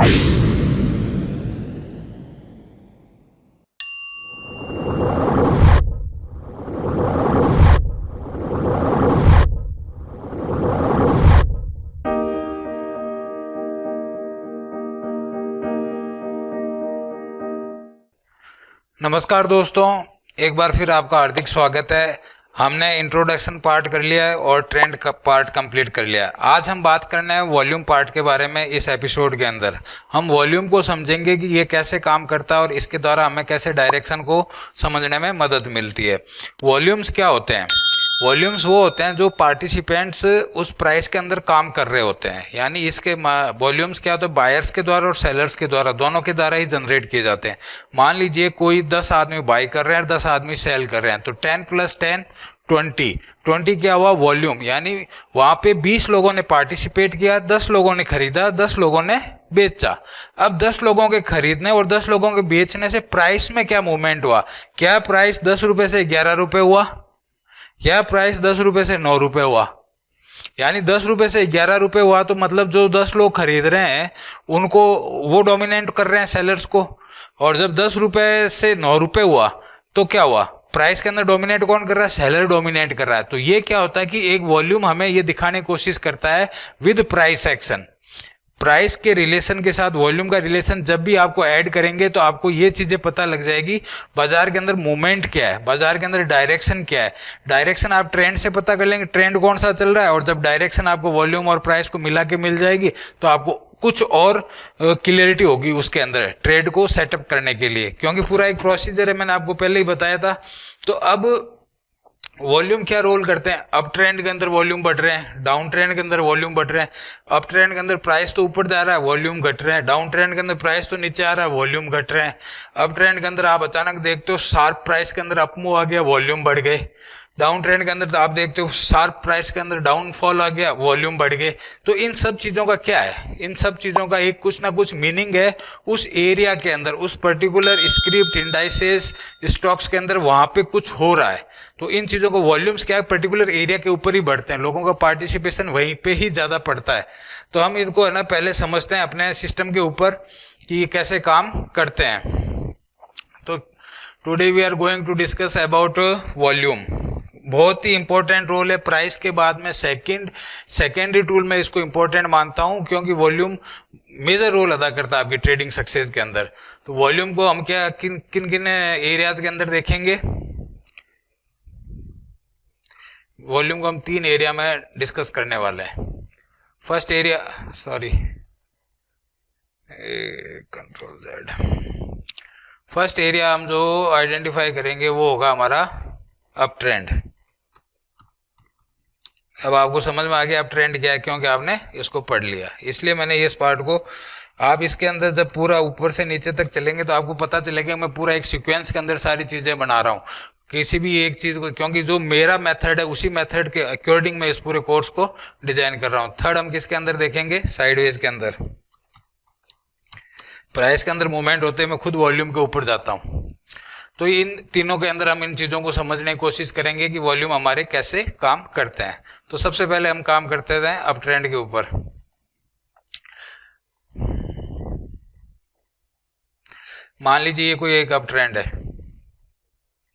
नमस्कार दोस्तों, एक बार फिर आपका हार्दिक स्वागत है। हमने इंट्रोडक्शन पार्ट कर लिया है और ट्रेंड का पार्ट कंप्लीट कर लिया है। आज हम बात करने हैं वॉल्यूम पार्ट के बारे में। इस एपिसोड के अंदर हम वॉल्यूम को समझेंगे कि ये कैसे काम करता है और इसके द्वारा हमें कैसे डायरेक्शन को समझने में मदद मिलती है। वॉल्यूम्स क्या होते हैं? वॉल्यूम्स वो होते हैं जो पार्टिसिपेंट्स उस प्राइस के अंदर काम कर रहे होते हैं। यानी इसके वॉल्यूम्स क्या होते हैं? बायर्स के द्वारा और सेलर्स के द्वारा, दोनों के द्वारा ही जनरेट किए जाते हैं। मान लीजिए कोई 10 आदमी बाई कर रहे हैं और 10 आदमी सेल कर रहे हैं, तो 10 + 10 20 क्या हुआ? वॉल्यूम। यानी वहाँ पे 20 लोगों ने पार्टिसिपेट किया, 10 लोगों ने खरीदा, 10 लोगों ने बेचा। अब 10 लोगों के खरीदने और 10 लोगों के बेचने से प्राइस में क्या मूवमेंट हुआ? क्या प्राइस 10 रुपये से 11 रुपये हुआ? क्या प्राइस 10 रुपये से 9 रुपये हुआ? यानी 10 रुपये से 11 रुपये हुआ, तो मतलब जो 10 लोग खरीद रहे हैं उनको वो डोमिनेट कर रहे हैं सेलर्स को। और जब 10 रुपये से 9 रुपये हुआ तो क्या हुआ? प्राइस के अंदर डोमिनेट कौन कर रहा है? सेलर डोमिनेट कर रहा है। तो ये क्या होता है कि एक वॉल्यूम हमें ये दिखाने की कोशिश करता है विद प्राइस एक्शन। प्राइस के रिलेशन के साथ वॉल्यूम का रिलेशन जब भी आपको ऐड करेंगे तो आपको ये चीज़ें पता लग जाएगी बाजार के अंदर मूवमेंट क्या है, बाजार के अंदर डायरेक्शन क्या है। डायरेक्शन आप ट्रेंड से पता कर लेंगे, ट्रेंड कौन सा चल रहा है, और जब डायरेक्शन आपको वॉल्यूम और प्राइस को मिला के मिल जाएगी तो आपको कुछ और क्लियरिटी होगी उसके अंदर ट्रेड को सेटअप करने के लिए, क्योंकि पूरा एक प्रोसीजर है, मैंने आपको पहले ही बताया था। तो अब वॉल्यूम क्या रोल करते हैं? अप ट्रेंड के अंदर वॉल्यूम बढ़ रहे हैं, डाउन ट्रेंड के अंदर वॉल्यूम बढ़ रहे हैं। अप ट्रेंड के अंदर प्राइस तो ऊपर जा रहा है, वॉल्यूम घट रहे हैं। डाउन ट्रेंड के अंदर प्राइस तो नीचे आ रहा है, वॉल्यूम घट रहे हैं। अप ट्रेंड के अंदर आप अचानक देखते हो शार्प प्राइस के अंदर अपमूव आ गया, वॉल्यूम बढ़ गए। डाउन ट्रेंड के अंदर तो आप देखते हो शार्प प्राइस के अंदर डाउनफॉल आ गया, वॉल्यूम बढ़ गए। तो इन सब चीज़ों का क्या है? इन सब चीज़ों का एक कुछ ना कुछ मीनिंग है उस एरिया के अंदर, उस पर्टिकुलर स्क्रिप्ट, इंडाइसेस, स्टॉक्स के अंदर वहाँ पे कुछ हो रहा है। तो इन चीज़ों को वॉल्यूम्स क्या है? पर्टिकुलर एरिया के ऊपर ही बढ़ते हैं, लोगों का पार्टिसिपेशन वहीं पे ही ज़्यादा पड़ता है। तो हम इनको है ना पहले समझते हैं अपने सिस्टम के ऊपर कि ये कैसे काम करते हैं। तो today we are going to discuss about volume. बहुत ही इंपॉर्टेंट रोल है। प्राइस के बाद में सेकेंडरी टूल में इसको इंपॉर्टेंट मानता हूं, क्योंकि वॉल्यूम मेजर रोल अदा करता है आपकी ट्रेडिंग सक्सेस के अंदर। तो वॉल्यूम को हम क्या किन किन एरियाज के अंदर देखेंगे? वॉल्यूम को हम 3 एरिया में डिस्कस करने वाले हैं। First area, sorry, control Z। First area हम जो आइडेंटिफाई करेंगे वो होगा हमारा अप ट्रेंड। अब आपको समझ में आ गया अप ट्रेंड क्या है, क्योंकि आपने इसको पढ़ लिया। इसलिए मैंने इस पार्ट को, आप इसके अंदर जब पूरा ऊपर से नीचे तक चलेंगे तो आपको पता चलेगा मैं पूरा एक सीक्वेंस के अंदर सारी चीज़ें बना रहा हूँ, किसी भी एक चीज़ को, क्योंकि जो मेरा मेथड है उसी मेथड के अकॉर्डिंग मैं इस पूरे कोर्स को डिजाइन कर रहा हूँ। थर्ड हम किसके अंदर देखेंगे? साइडवेज के अंदर। प्राइस के अंदर मूवमेंट होते हैं, मैं खुद वॉल्यूम के ऊपर जाता हूँ। तो इन तीनों के अंदर हम इन चीज़ों को समझने की कोशिश करेंगे कि वॉल्यूम हमारे कैसे काम करते हैं। तो सबसे पहले हम काम करते हैं अप ट्रेंड के ऊपर। मान लीजिए ये कोई एक अप ट्रेंड है,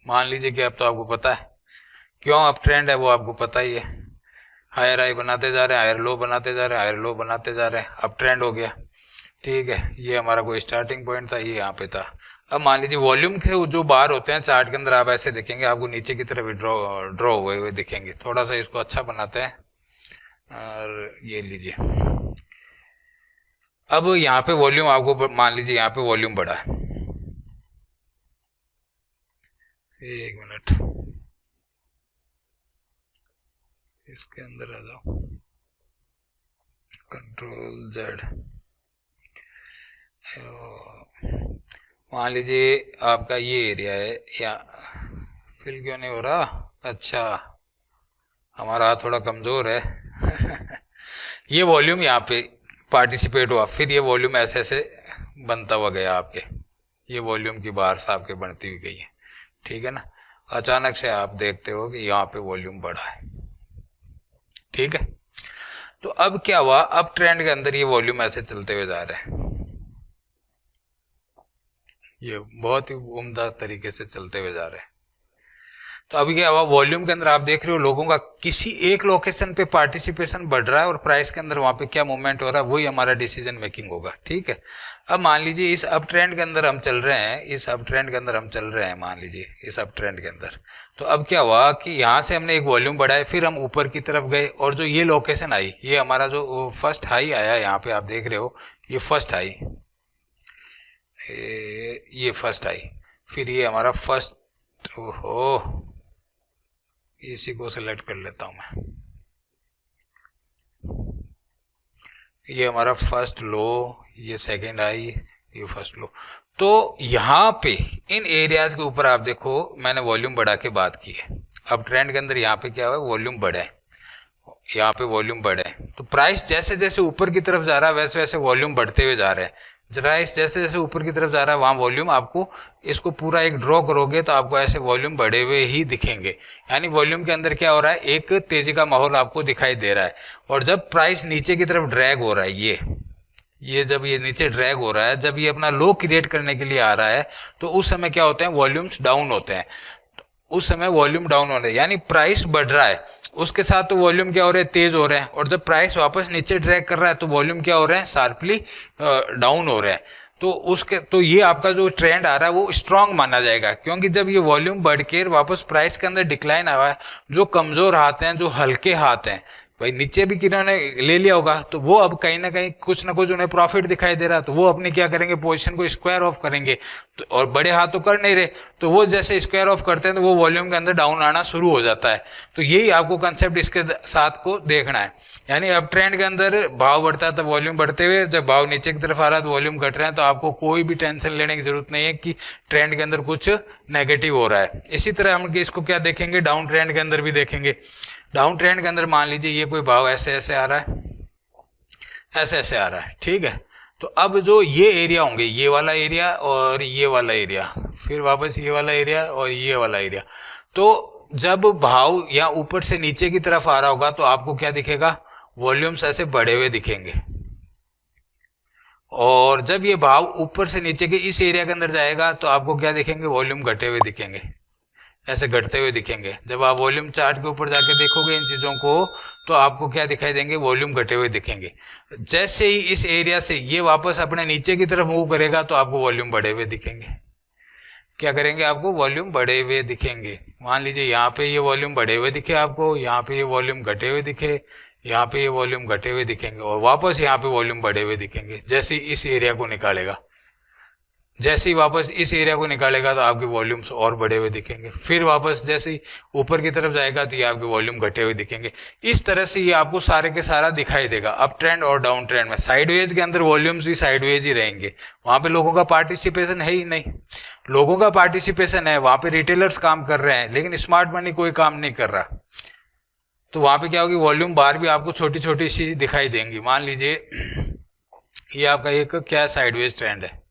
मान लीजिए कि अब तो आपको पता है क्यों अप ट्रेंड है, वो आपको पता ही है। हायर हाई बनाते जा रहे हैं, हायर लो बनाते जा रहे हैं, हायर लो बनाते जा रहे हैं, अप ट्रेंड हो गया। ठीक है, ये हमारा कोई स्टार्टिंग पॉइंट था, ये यहाँ पे था। अब मान लीजिए वॉल्यूम के जो बार होते हैं चार्ट के अंदर आप ऐसे देखेंगे, आपको नीचे की तरफ ड्रॉ हुए हुए दिखेंगे। थोड़ा सा इसको अच्छा बनाते हैं और ये लीजिए। अब यहाँ पे वॉल्यूम आपको मान लीजिए यहाँ पे वॉल्यूम बढ़ा है। एक मिनट, इसके अंदर आ जाओ, कंट्रोल Z। मान लीजिए आपका ये एरिया है, या फिल क्यों नहीं हो रहा? अच्छा, हमारा हाथ थोड़ा कमज़ोर है। ये वॉल्यूम यहाँ पे पार्टिसिपेट हुआ, फिर ये वॉल्यूम ऐसे ऐसे बनता हुआ गया आपके, ये वॉल्यूम की बार्स आपके बनती हुई गई है। ठीक है ना? अचानक से आप देखते हो कि यहाँ पे वॉल्यूम बढ़ा है। ठीक है, तो अब क्या हुआ? अब ट्रेंड के अंदर ये वॉल्यूम ऐसे चलते हुए जा रहे हैं। ये बहुत ही उम्दा तरीके से चलते हुए जा रहे हैं। तो अभी क्या हुआ, वॉल्यूम के अंदर आप देख रहे हो लोगों का किसी एक लोकेशन पे पार्टिसिपेशन बढ़ रहा है और प्राइस के अंदर वहां पे क्या मूवमेंट हो रहा है वही हमारा डिसीजन मेकिंग होगा। ठीक है, अब मान लीजिए इस अप ट्रेंड के अंदर हम चल रहे हैं, इस अप ट्रेंड के अंदर हम चल रहे हैं, मान लीजिए इस अप ट्रेंड के अंदर। तो अब क्या हुआ कि यहाँ से हमने एक वॉल्यूम बढ़ाया, फिर हम ऊपर की तरफ गए और जो ये लोकेशन आई, ये हमारा जो फर्स्ट हाई आया यहाँ पे आप देख रहे हो, ये फर्स्ट हाई, ये फर्स्ट हाई, फिर ये हमारा फर्स्ट, ओहो इसी को सिलेक्ट कर लेता हूं मैं, ये हमारा फर्स्ट लो, ये सेकंड हाई, ये फर्स्ट लो। तो यहाँ पे इन एरियाज के ऊपर आप देखो मैंने वॉल्यूम बढ़ा के बात की है। अब ट्रेंड के अंदर यहाँ पे क्या हुआ, वॉल्यूम बढ़ा है, यहाँ पे वॉल्यूम बढ़ा है। तो प्राइस जैसे जैसे ऊपर की तरफ जा रहा है वैसे वैसे वॉल्यूम बढ़ते हुए जा रहे हैं। प्राइस जैसे जैसे ऊपर की तरफ जा रहा है वहाँ वॉल्यूम, आपको इसको पूरा एक ड्रॉ करोगे तो आपको ऐसे वॉल्यूम बढ़े हुए ही दिखेंगे। यानी वॉल्यूम के अंदर क्या हो रहा है, एक तेजी का माहौल आपको दिखाई दे रहा है। और जब प्राइस नीचे की तरफ ड्रैग हो रहा है, ये जब ये नीचे ड्रैग हो रहा है, जब ये अपना लो क्रिएट करने के लिए आ रहा है, तो उस समय क्या होते हैं, वॉल्यूम्स डाउन होते हैं। उस समय वॉल्यूम डाउन हो रहा है, यानी प्राइस बढ़ रहा है उसके साथ तो वॉल्यूम क्या हो रहे हैं, तेज हो रहे हैं। और जब प्राइस वापस नीचे ड्रैग कर रहा है तो वॉल्यूम क्या हो रहे हैं, शार्पली डाउन हो रहे हैं। तो ये आपका जो ट्रेंड आ रहा है वो स्ट्रांग माना जाएगा, क्योंकि जब ये वॉल्यूम बढ़ के वापस प्राइस के अंदर डिक्लाइन आया है, जो कमजोर हाथ हैं, जो हल्के हाथ हैं, भाई नीचे भी किन्होंने ले लिया होगा तो वो अब कहीं ना कहीं कुछ ना कुछ उन्हें प्रॉफिट दिखाई दे रहा है, तो वो अपनी क्या करेंगे, पोजीशन को स्क्वायर ऑफ करेंगे। तो और बड़े हाथ तो कर नहीं रहे, तो वो जैसे स्क्वायर ऑफ करते हैं तो वो वॉल्यूम के अंदर डाउन आना शुरू हो जाता है। तो यही आपको कंसेप्ट इसके साथ को देखना है। यानी अब ट्रेंड के अंदर भाव बढ़ता है तो वॉल्यूम बढ़ते हुए, जब भाव नीचे की तरफ आ रहा है तो वॉल्यूम घट रहे हैं। तो आपको कोई भी टेंशन लेने की जरूरत नहीं है कि ट्रेंड के अंदर कुछ नेगेटिव हो रहा है। इसी तरह हम इसको क्या देखेंगे, डाउन ट्रेंड के अंदर भी देखेंगे। डाउन ट्रेंड के अंदर मान लीजिए ये कोई भाव ऐसे ऐसे आ रहा है, ऐसे ऐसे आ रहा है, ठीक है। तो अब जो ये एरिया होंगे, ये वाला एरिया और ये वाला एरिया, फिर वापस ये वाला एरिया और ये वाला एरिया, तो जब भाव या ऊपर से नीचे की तरफ आ रहा होगा तो आपको क्या दिखेगा, वॉल्यूम्स ऐसे बढ़े हुए दिखेंगे। और जब ये भाव ऊपर से नीचे के इस एरिया के अंदर जाएगा तो आपको क्या दिखेंगे, वॉल्यूम घटे हुए दिखेंगे, ऐसे घटते हुए दिखेंगे। जब आप वॉल्यूम चार्ट के ऊपर जाके देखोगे इन चीज़ों को तो आपको क्या दिखाई देंगे, वॉल्यूम घटे हुए दिखेंगे। जैसे ही इस एरिया से ये वापस अपने नीचे की तरफ मूव करेगा तो आपको वॉल्यूम बढ़े हुए दिखेंगे। क्या करेंगे, आपको वॉल्यूम बढ़े हुए दिखेंगे। मान लीजिए यहाँ पे ये वॉल्यूम बढ़े हुए दिखे आपको, यहाँ पे ये वॉल्यूम घटे हुए दिखे, यहाँ पे ये वॉल्यूम घटे हुए दिखेंगे, और वापस यहाँ पे वॉल्यूम बढ़े हुए दिखेंगे। जैसे ही इस एरिया को निकालेगा, जैसे ही वापस इस एरिया को निकालेगा तो आपके वॉल्यूम्स और बढ़े हुए दिखेंगे। फिर वापस जैसे ही ऊपर की तरफ जाएगा तो ये आपके वॉल्यूम घटे हुए दिखेंगे। इस तरह से ये आपको सारे के सारा दिखाई देगा अप ट्रेंड और डाउन ट्रेंड में। साइडवेज के अंदर वॉल्यूम्स भी साइडवेज ही रहेंगे, वहाँ पे लोगों का पार्टिसिपेशन है ही नहीं। लोगों का पार्टिसिपेशन है, वहाँ पे रिटेलर्स काम कर रहे हैं, लेकिन स्मार्ट मनी कोई काम नहीं कर रहा। तो वहाँ पे क्या होगी, वॉल्यूम बार भी आपको छोटी छोटी चीज दिखाई देंगी। मान लीजिए ये आपका एक क्या साइडवेज ट्रेंड है,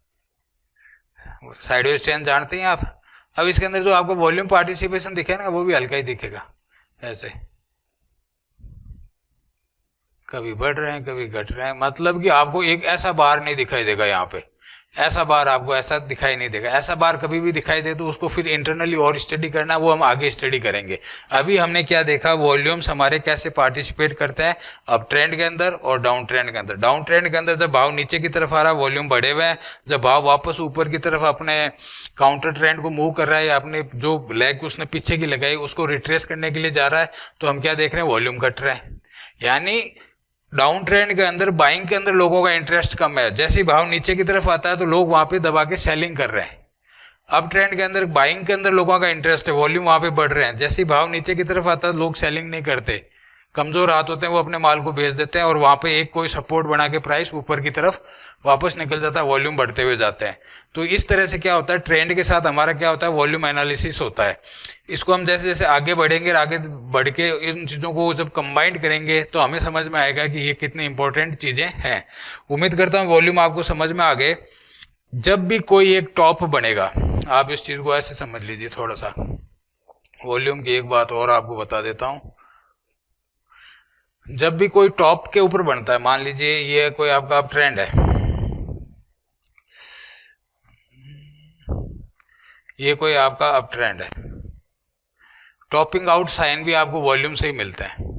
साइडवेज ट्रेंड जानते हैं आप। अब इसके अंदर जो आपको वॉल्यूम पार्टिसिपेशन दिखे ना वो भी हल्का ही दिखेगा, ऐसे कभी बढ़ रहे हैं कभी घट रहे हैं। मतलब कि आपको एक ऐसा बार नहीं दिखाई देगा, यहाँ पे ऐसा बार आपको ऐसा दिखाई नहीं देगा। ऐसा बार कभी भी दिखाई दे तो उसको फिर इंटरनली और स्टडी करना, वो हम आगे स्टडी करेंगे। अभी हमने क्या देखा, वॉल्यूम्स हमारे कैसे पार्टिसिपेट करते हैं अप ट्रेंड के अंदर और डाउन ट्रेंड के अंदर। डाउन ट्रेंड के अंदर जब भाव नीचे की तरफ आ रहा है वॉल्यूम बढ़े हुए हैं, जब भाव वापस ऊपर की तरफ अपने काउंटर ट्रेंड को मूव कर रहा है या अपने जो लेग उसने पीछे की लगाई उसको रिट्रेस करने के लिए जा रहा है, तो हम क्या देख रहे हैं, वॉल्यूम घट रहे हैं। यानी डाउन ट्रेंड के अंदर बाइंग के अंदर लोगों का इंटरेस्ट कम है। जैसे ही भाव नीचे की तरफ आता है तो लोग वहां पे दबा के सेलिंग कर रहे हैं। अब ट्रेंड के अंदर बाइंग के अंदर लोगों का इंटरेस्ट है, वॉल्यूम वहां पे बढ़ रहे हैं। जैसे ही भाव नीचे की तरफ आता है लोग सेलिंग नहीं करते, कमजोर हाथ होते हैं वो अपने माल को बेच देते हैं और वहां पे एक कोई सपोर्ट बना के प्राइस ऊपर की तरफ वापस निकल जाता है, वॉल्यूम बढ़ते हुए जाते हैं। तो इस तरह से क्या होता है, ट्रेंड के साथ हमारा क्या होता है, वॉल्यूम एनालिसिस होता है। इसको हम जैसे जैसे आगे बढ़ेंगे, आगे बढ़ के इन चीज़ों को जब कंबाइंड करेंगे तो हमें समझ में आएगा कि ये कितनी इंपॉर्टेंट चीज़ें हैं। उम्मीद करता हूँ वॉल्यूम आपको समझ में आ गए। जब भी कोई एक टॉप बनेगा, आप इस चीज़ को ऐसे समझ लीजिए थोड़ा सा। वॉल्यूम की एक बात और आपको बता देता हूँ, जब भी कोई टॉप के ऊपर बनता है, मान लीजिए ये कोई आपका अप ट्रेंड है, ये कोई आपका अप ट्रेंड है। टॉपिंग आउट साइन भी आपको वॉल्यूम से ही मिलते हैं।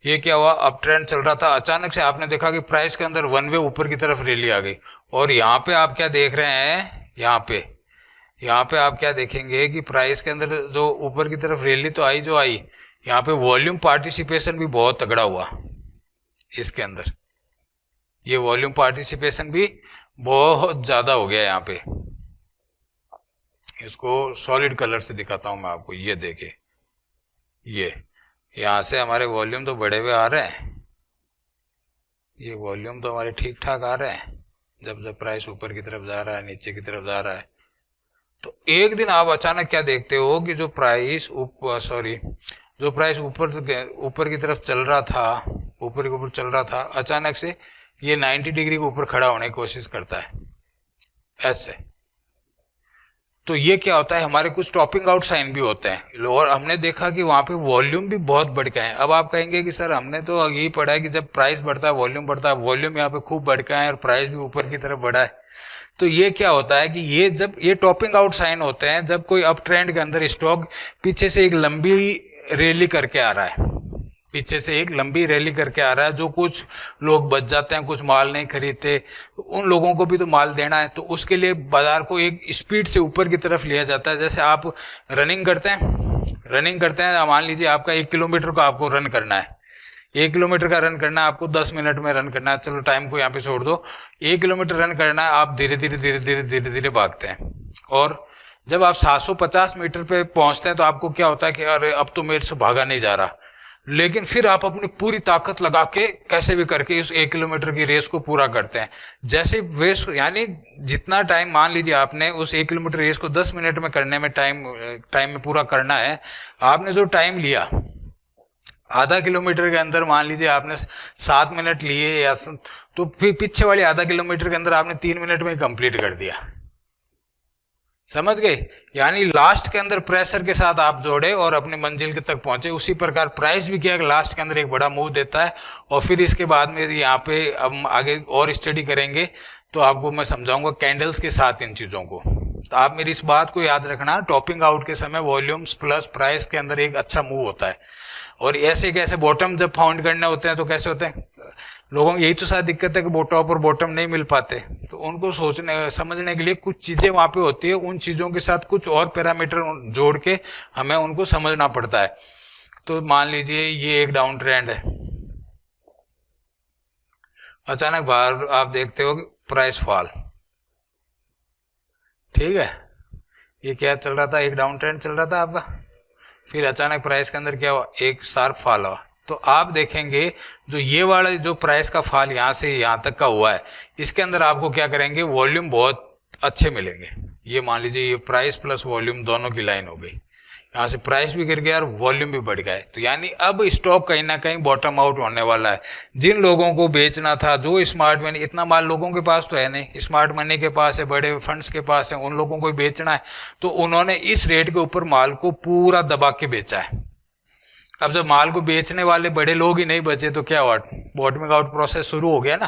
ये क्या हुआ, अप ट्रेंड चल रहा था, अचानक से आपने देखा कि प्राइस के अंदर वन वे ऊपर की तरफ रैली आ गई। और यहाँ पे आप क्या देख रहे हैं, यहाँ पे आप क्या देखेंगे कि प्राइस के अंदर जो ऊपर की तरफ रैली तो आई जो आई, यहाँ पे वॉल्यूम पार्टिसिपेशन भी बहुत तगड़ा हुआ इसके अंदर। ये वॉल्यूम पार्टिसिपेशन भी बहुत ज़्यादा हो गया यहाँ पे। इसको सॉलिड कलर से दिखाता हूँ मैं आपको, ये देखे, ये यहाँ से हमारे वॉल्यूम तो बढ़े हुए आ रहे हैं, ये वॉल्यूम तो हमारे ठीक ठाक आ रहे हैं। जब जब प्राइस ऊपर की तरफ जा रहा है, नीचे की तरफ जा रहा है, तो एक दिन आप अचानक क्या देखते हो कि जो प्राइस ऊपर की तरफ चल रहा था, ऊपर के ऊपर चल रहा था, अचानक से ये 90 डिग्री के ऊपर खड़ा होने की कोशिश करता है ऐसे। तो ये क्या होता है, हमारे कुछ टॉपिंग आउट साइन भी होते हैं और हमने देखा कि वहाँ पे वॉल्यूम भी बहुत बढ़ गए हैं। अब आप कहेंगे कि सर हमने तो यही पढ़ा है कि जब प्राइस बढ़ता है वॉल्यूम बढ़ता है, वॉल्यूम यहाँ पे खूब बढ़ गए हैं और प्राइस भी ऊपर की तरफ बढ़ा है। तो ये क्या होता है कि ये जब ये टॉपिंग आउट साइन होते हैं, जब कोई अप ट्रेंड के अंदर स्टॉक पीछे से एक लंबी रैली करके आ रहा है, पीछे से एक लंबी रैली करके आ रहा है, जो कुछ लोग बच जाते हैं, कुछ माल नहीं खरीदते, उन लोगों को भी तो माल देना है, तो उसके लिए बाजार को एक स्पीड से ऊपर की तरफ लिया जाता है। जैसे आप रनिंग करते हैं, मान लीजिए आपका 1 किलोमीटर का आपको रन करना है, 1 किलोमीटर का रन करना है आपको, 10 मिनट में रन करना है, चलो टाइम को यहाँ पे छोड़ दो, 1 किलोमीटर रन करना है, आप धीरे धीरे भागते हैं। और जब आप 750 मीटर पे पहुंचते हैं तो आपको क्या होता है कि अरे अब तो मेरे से भागा नहीं जा रहा, लेकिन फिर आप अपनी पूरी ताकत लगा के कैसे भी करके इस 1 किलोमीटर की रेस को पूरा करते हैं। जैसे रेस यानी जितना टाइम, मान लीजिए आपने उस 1 किलोमीटर रेस को 10 मिनट में करने में टाइम में पूरा करना है, आपने जो टाइम लिया आधा किलोमीटर के अंदर, मान लीजिए आपने 7 मिनट लिए या तो फिर पीछे वाले आधा किलोमीटर के अंदर आपने 3 मिनट में कंप्लीट कर दिया। समझ गए? यानी लास्ट के अंदर प्रेशर के साथ आप जोड़े और अपनी मंजिल के तक पहुंचे। उसी प्रकार प्राइस भी क्या लास्ट के अंदर एक बड़ा मूव देता है। और फिर इसके बाद में यहाँ पे हम आगे और स्टडी करेंगे तो आपको मैं समझाऊंगा कैंडल्स के साथ इन चीज़ों को। तो आप मेरी इस बात को याद रखना, टॉपिंग आउट के समय वॉल्यूम्स प्लस प्राइस के अंदर एक अच्छा मूव होता है। और ऐसे कैसे बॉटम जब फाउंड करने होते हैं तो कैसे होते हैं, लोगों को यही तो सारी दिक्कत है कि टॉप और बॉटम नहीं मिल पाते। तो उनको समझने के लिए कुछ चीज़ें वहाँ पे होती है, उन चीज़ों के साथ कुछ और पैरामीटर जोड़ के हमें उनको समझना पड़ता है। तो मान लीजिए ये एक डाउन ट्रेंड है, अचानक बाहर आप देखते हो कि प्राइस फॉल, ठीक है, ये क्या चल रहा था, एक डाउन ट्रेंड चल रहा था आपका, फिर अचानक प्राइस के अंदर क्या हुआ, एक शार्प फॉल हुआ। तो आप देखेंगे जो ये वाला जो प्राइस का फॉल यहाँ से यहाँ तक का हुआ है, इसके अंदर आपको क्या करेंगे, वॉल्यूम बहुत अच्छे मिलेंगे। ये मान लीजिए ये प्राइस प्लस वॉल्यूम दोनों की लाइन हो गई, यहाँ से प्राइस भी गिर गया और वॉल्यूम भी बढ़ गया है। तो यानी अब स्टॉक कहीं ना कहीं बॉटम आउट होने वाला है। जिन लोगों को बेचना था, जो स्मार्ट मनी, इतना माल लोगों के पास तो है नहीं, स्मार्ट मनी के पास है, बड़े फंड्स के पास है, उन लोगों को बेचना है, तो उन्होंने इस रेट के ऊपर माल को पूरा दबा के बेचा है। अब जब माल को बेचने वाले बड़े लोग ही नहीं बचे तो क्या हुआ, बॉटमिंग आउट प्रोसेस शुरू हो गया ना।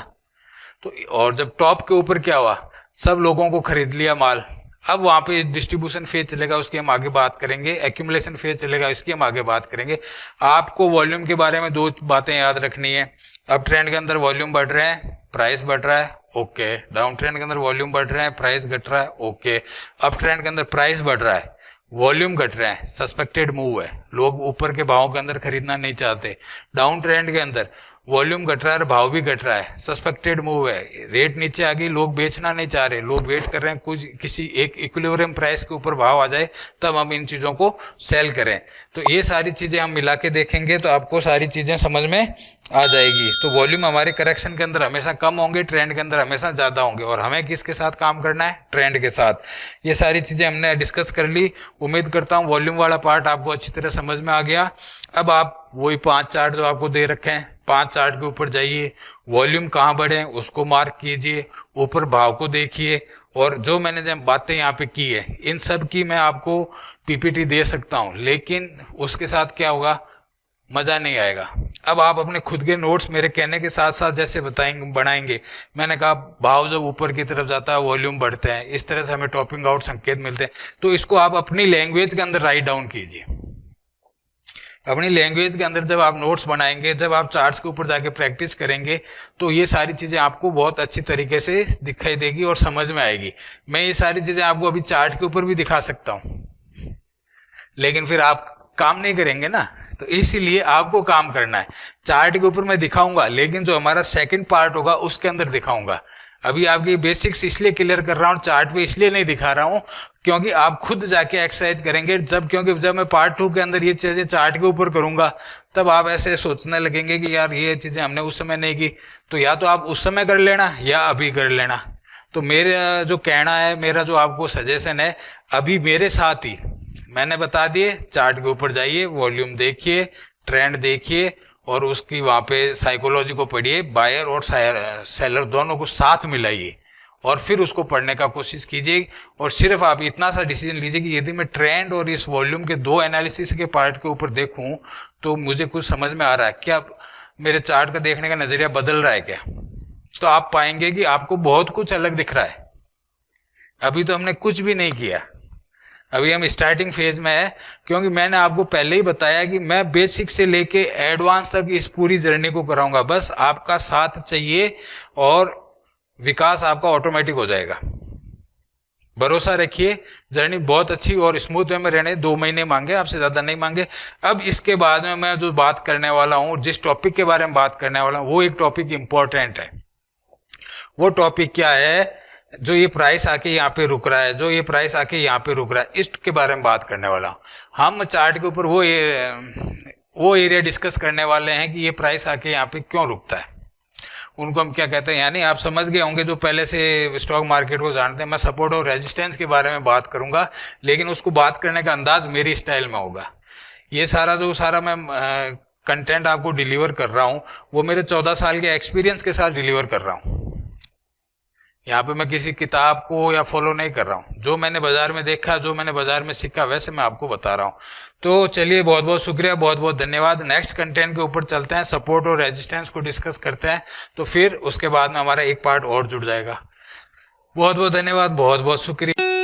तो और जब टॉप के ऊपर क्या हुआ, सब लोगों को खरीद लिया माल। अब वहाँ पे डिस्ट्रीब्यूशन फेज चलेगा, उसकी हम आगे बात करेंगे, एक्यूमुलेशन फेज चलेगा, इसकी हम आगे बात करेंगे। आपको वॉल्यूम के बारे में दो बातें याद रखनी है। अब ट्रेंड के अंदर वॉल्यूम बढ़ रहे हैं, प्राइस बढ़ रहा है, ओके। डाउन ट्रेंड के अंदर वॉल्यूम बढ़ रहे हैं, प्राइस घट रहा है, ओके। अप ट्रेंड के अंदर प्राइस बढ़ रहा है, वॉल्यूम घट रहे हैं, सस्पेक्टेड मूव है, लोग ऊपर के भाव के अंदर खरीदना नहीं चाहते। डाउन ट्रेंड के अंदर वॉल्यूम घट रहा है और भाव भी घट रहा है, सस्पेक्टेड मूव है, रेट नीचे आ गई, लोग बेचना नहीं चाह रहे, लोग वेट कर रहे हैं कुछ किसी एक इक्विलिब्रियम प्राइस के ऊपर भाव आ जाए तब हम इन चीज़ों को सेल करें। तो ये सारी चीज़ें हम मिला के देखेंगे तो आपको सारी चीज़ें समझ में आ जाएगी। तो वॉल्यूम हमारे करेक्शन के अंदर हमेशा कम होंगे, ट्रेंड के अंदर हमेशा ज़्यादा होंगे, और हमें किसके साथ काम करना है, ट्रेंड के साथ। ये सारी चीज़ें हमने डिस्कस कर ली। उम्मीद करता हूँ वॉल्यूम वाला पार्ट आपको अच्छी तरह समझ में आ गया। अब आप वही 5 चार्ट जो आपको दे रखे हैं, 5 चार्ट के ऊपर जाइए, वॉल्यूम कहाँ बढ़े उसको मार्क कीजिए, ऊपर भाव को देखिए, और जो मैंने जब बातें यहाँ पे की है इन सब की मैं आपको पीपीटी दे सकता हूँ, लेकिन उसके साथ क्या होगा, मज़ा नहीं आएगा। अब आप अपने खुद के नोट्स मेरे कहने के साथ साथ जैसे बताएंगे बनाएंगे, मैंने कहा भाव जब ऊपर की तरफ जाता है वॉल्यूम बढ़ते हैं, इस तरह से हमें टॉपिंग आउट संकेत मिलते हैं। तो इसको आप अपनी लैंग्वेज के अंदर राइट डाउन कीजिए। अपनी लैंग्वेज के अंदर जब आप नोट्स बनाएंगे, जब आप चार्ट्स के ऊपर जाके प्रैक्टिस करेंगे, तो ये सारी चीज़ें आपको बहुत अच्छी तरीके से दिखाई देगी और समझ में आएगी। मैं ये सारी चीज़ें आपको अभी चार्ट के ऊपर भी दिखा सकता हूँ, लेकिन फिर आप काम नहीं करेंगे ना, तो इसीलिए आपको काम करना है। चार्ट के ऊपर मैं दिखाऊंगा, लेकिन जो हमारा सेकंड पार्ट होगा उसके अंदर दिखाऊंगा। अभी आपकी बेसिक्स इसलिए क्लियर कर रहा हूँ, चार्ट पे इसलिए नहीं दिखा रहा हूँ क्योंकि आप खुद जाके एक्सरसाइज करेंगे क्योंकि जब मैं पार्ट 2 के अंदर ये चीज़ें चार्ट के ऊपर करूंगा, तब आप ऐसे सोचने लगेंगे कि यार ये चीज़ें हमने उस समय नहीं की। तो या तो आप उस समय कर लेना या अभी कर लेना। तो मेरा जो कहना है, मेरा जो आपको सजेशन है, अभी मेरे साथ ही मैंने बता दिए, चार्ट के ऊपर जाइए, वॉल्यूम देखिए, ट्रेंड देखिए और उसकी वहाँ पे साइकोलॉजी को पढ़िए, बायर और सेलर दोनों को साथ मिलाइए और फिर उसको पढ़ने का कोशिश कीजिए। और सिर्फ आप इतना सा डिसीजन लीजिए कि यदि मैं ट्रेंड और इस वॉल्यूम के 2 एनालिसिस के पार्ट के ऊपर देखूं तो मुझे कुछ समझ में आ रहा है क्या, मेरे चार्ट का देखने का नज़रिया बदल रहा है क्या, तो आप पाएंगे कि आपको बहुत कुछ अलग दिख रहा है। अभी तो हमने कुछ भी नहीं किया, अभी हम स्टार्टिंग फेज में है, क्योंकि मैंने आपको पहले ही बताया कि मैं बेसिक से लेके एडवांस तक इस पूरी जर्नी को कराऊंगा। बस आपका साथ चाहिए और विकास आपका ऑटोमेटिक हो जाएगा। भरोसा रखिए, जर्नी बहुत अच्छी और स्मूथ वे में रहने। 2 महीने मांगे, आपसे ज़्यादा नहीं मांगे। अब इसके बाद में मैं जो बात करने वाला हूँ, जिस टॉपिक के बारे में बात करने वाला हूँ, वो एक टॉपिक इंपॉर्टेंट है। वो टॉपिक क्या है? जो ये प्राइस आके यहाँ पे रुक रहा है, जो ये प्राइस आके यहाँ पे रुक रहा है, इसके बारे में बात करने वाला हूँ। हम चार्ट के ऊपर वो एरिया डिस्कस करने वाले हैं कि ये प्राइस आके यहाँ पे क्यों रुकता है, उनको हम क्या कहते हैं। यानी आप समझ गए होंगे जो पहले से स्टॉक मार्केट को जानते हैं। मैं सपोर्ट और रेजिस्टेंस के बारे में बात करूंगा, लेकिन उसको बात करने का अंदाज मेरी स्टाइल में होगा। ये सारा मैं कंटेंट आपको डिलीवर कर रहा हूँ, वो मेरे 14 साल के एक्सपीरियंस के साथ डिलीवर कर रहा हूँ। यहाँ पे मैं किसी किताब को या फॉलो नहीं कर रहा हूँ। जो मैंने बाजार में देखा, जो मैंने बाजार में सीखा, वैसे मैं आपको बता रहा हूँ। तो चलिए, बहुत बहुत शुक्रिया, बहुत बहुत धन्यवाद। नेक्स्ट कंटेंट के ऊपर चलते हैं, सपोर्ट और रेजिस्टेंस को डिस्कस करते हैं, तो फिर उसके बाद में हमारा एक पार्ट और जुड़ जाएगा। बहुत बहुत धन्यवाद, बहुत बहुत शुक्रिया।